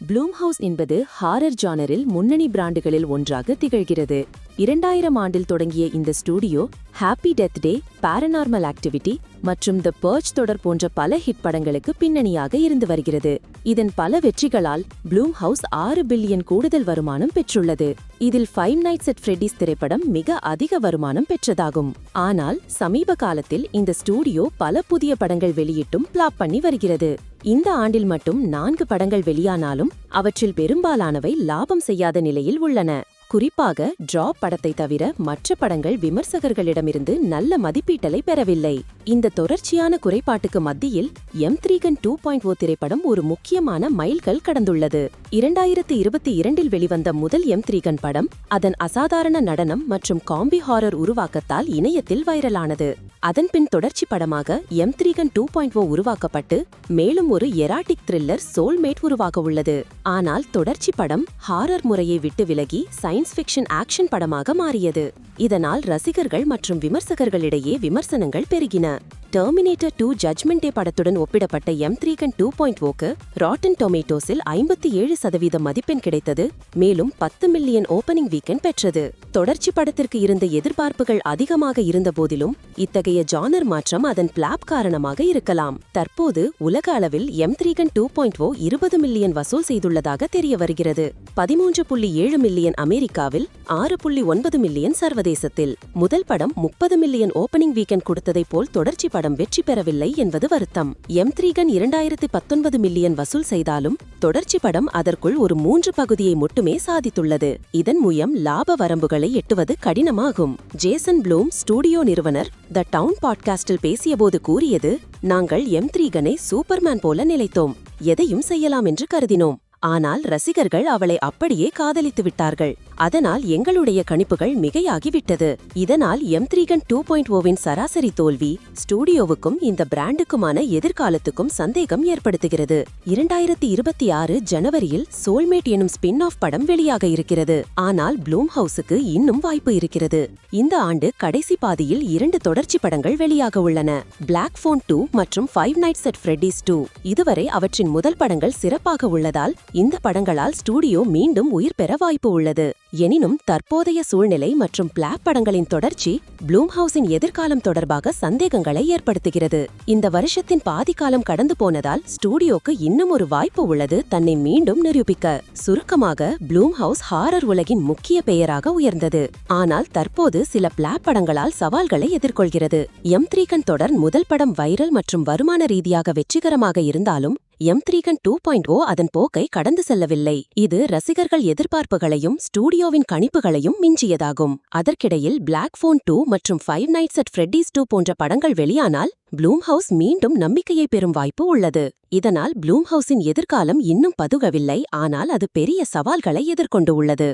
ப்ளூம்ஹவுஸ் என்பது ஹாரர் ஜானரில் முன்னணி பிராண்டுகளில் ஒன்றாக திகழ்கிறது. 2000 ஆண்டில் தொடங்கிய இந்த ஸ்டூடியோ ஹாப்பி டெத் டே, பாரநார்மல் ஆக்டிவிட்டி மற்றும் தி பர்ச் தொடர் போன்ற பல ஹிட் படங்களுக்கு பின்னணியாக இருந்து வருகிறது. இதன் பல வெற்றிகளால் ப்ளூம்ஹவுஸ் 6 பில்லியன் கூடுதல் வருமானம் பெற்றுள்ளது. இதில் ஃபைவ் நைட்ஸ் அட் ஃப்ரெட்டிஸ் திரைப்படம் மிக அதிக வருமானம் பெற்றதாகும். ஆனால் சமீப காலத்தில் இந்த ஸ்டூடியோ பல புதிய படங்கள் வெளியிட்டும் பிளாப் பண்ணி வருகிறது. இந்த ஆண்டில் மட்டும் 4 படங்கள் வெளியானாலும் அவற்றில் பெரும்பாலானவை லாபம் செய்யாத நிலையில் உள்ளன. குறிப்பாக டிராப் படத்தை தவிர மற்ற படங்கள் விமர்சகர்களிடமிருந்து நல்ல மதிப்பீட்டலை பெறவில்லை. இந்த தொடர்ச்சியான குறைபாட்டுக்கு மத்தியில் M3GN 2.0 திரைப்படம் ஒரு முக்கியமான மைல்கல் கடந்துள்ளது. 2022 வெளிவந்த முதல் M3GN படம் அதன் அசாதாரண நடனம் மற்றும் காம்பி ஹாரர் உருவாக்கத்தால் இணையத்தில் வைரலானது. அதன்பின் தொடர்ச்சி படமாக M3GN 2.0 உருவாக்கப்பட்டு மேலும் ஒரு எராட்டிக் த்ரில்லர் சோல்மேட் உருவாக உள்ளது. ஆனால் தொடர்ச்சி படம் ஹாரர் முறையை விட்டு விலகி சயின்ஸ் ஃபிக்ஷன் ஆக்ஷன் படமாக மாறியது. இதனால் ரசிகர்கள் மற்றும் விமர்சகர்களிடையே விமர்சனங்கள் பெருகின. டெர்மினேட்டர் 2 ஜட்ஜ்மெண்ட் டே படத்துடன் ஒப்பிடப்பட்ட M3GN 2.0க்கு ராட்டன் டொமேட்டோஸில் 57% மதிப்பெண் கிடைத்தது. மேலும் 10 மில்லியன் ஓபனிங் வீக்கெண்ட் பெற்றது. தொடர்ச்சி படத்திற்கு இருந்த எதிர்பார்ப்புகள் அதிகமாக இருந்த போதிலும் இத்தகைய ஜானர் மாற்றம் அதன் பிளாப் காரணமாக இருக்கலாம். தற்போது உலக அளவில் M3GN 2.0 20 மில்லியன் வசூல் செய்துள்ளதாக தெரிய வருகிறது. 13.7 மில்லியன் அமெரிக்காவில், 6.9 மில்லியன் சர்வதேசத்தில். முதல் படம் 30 மில்லியன் ஓபனிங் வீக்கெண்ட் கொடுத்ததை போல் தொடர்ச்சி படம் வெற்றி பெறவில்லை என்பது வருத்தம். M3GN 2019 மில்லியன் வசூல் செய்தாலும் தொடர்ச்சி படம் அதற்குள் ஒரு 3 பகுதியை மட்டுமே சாதித்துள்ளது. இதன் மூலம் லாப வரம்புகளை எட்டுவது கடினமாகும். ஜேசன் ப்ளூம் ஸ்டூடியோ நிறுவனர் த டவுன் பாட்காஸ்டில் பேசியபோது கூறியது, நாங்கள் M3GN-ஐ சூப்பர்மேன் போல நினைத்தோம். எதையும் செய்யலாம் என்று கருதினோம். ஆனால் ரசிகர்கள் அவளை அப்படியே காதலித்து விட்டார்கள். அதனால் எங்களுடைய கணிப்புகள் மிகையாகிவிட்டது. இதனால் M3GN 2.0வின் சராசரி தோல்வி ஸ்டூடியோவுக்கும் இந்த பிராண்டுக்குமான எதிர்காலத்துக்கும் சந்தேகம் ஏற்படுத்துகிறது. 2026 ஜனவரியில் சோல்மேட் எனும் ஸ்பின் ஆஃப் படம் வெளியாக இருக்கிறது. ஆனால் ப்ளூம்ஹவுஸுக்கு இன்னும் வாய்ப்பு இருக்கிறது. இந்த ஆண்டு கடைசி பாதியில் 2 தொடர்ச்சி படங்கள் வெளியாக உள்ளன, பிளாக் ஃபோன் 2 மற்றும் ஃபைவ் நைட்ஸ் அட் ஃப்ரெட்டிஸ் 2. இதுவரை அவற்றின் முதல் படங்கள் சிறப்பாக உள்ளதால் இந்த படங்களால் ஸ்டூடியோ மீண்டும் உயிர் பெற வாய்ப்பு உள்ளது. எனினும் தற்போதைய சூழ்நிலை மற்றும் பிளாப் படங்களின் தொடர்ச்சி ப்ளூம்ஹவுஸின் எதிர்காலம் தொடர்பாக சந்தேகங்களை ஏற்படுத்துகிறது. இந்த வருஷத்தின் பாதிக்காலம் கடந்து போனதால் ஸ்டூடியோக்கு இன்னும் ஒரு வாய்ப்பு உள்ளது தன்னை மீண்டும் நிரூபிக்க. சுருக்கமாக, ப்ளூம்ஹவுஸ் ஹாரர் உலகின் முக்கிய பெயராக உயர்ந்தது. ஆனால் தற்போது சில பிளாப் படங்களால் சவால்களை எதிர்கொள்கிறது. M3GN தொடர் முதல் படம் வைரல் மற்றும் வருமான ரீதியாக வெற்றிகரமாக இருந்தாலும் M3GN 2.0 அதன் போக்கை கடந்து செல்லவில்லை. இது ரசிகர்கள் எதிர்பார்ப்புகளையும் ஸ்டூடியோவின் கணிப்புகளையும் மிஞ்சியதாகும். அதற்கிடையில் பிளாக் ஃபோன் 2 மற்றும் ஃபைவ் நைட்ஸ் அட் ஃப்ரெட்டிஸ் 2 போன்ற படங்கள் வெளியானால் ப்ளூம்ஹவுஸ் மீண்டும் நம்பிக்கையை பெறும் வாய்ப்பு உள்ளது. இதனால் ப்ளூம்ஹவுஸின் எதிர்காலம் இன்னும் பதுகவில்லை, ஆனால் அது பெரிய சவால்களை எதிர்கொண்டு உள்ளது.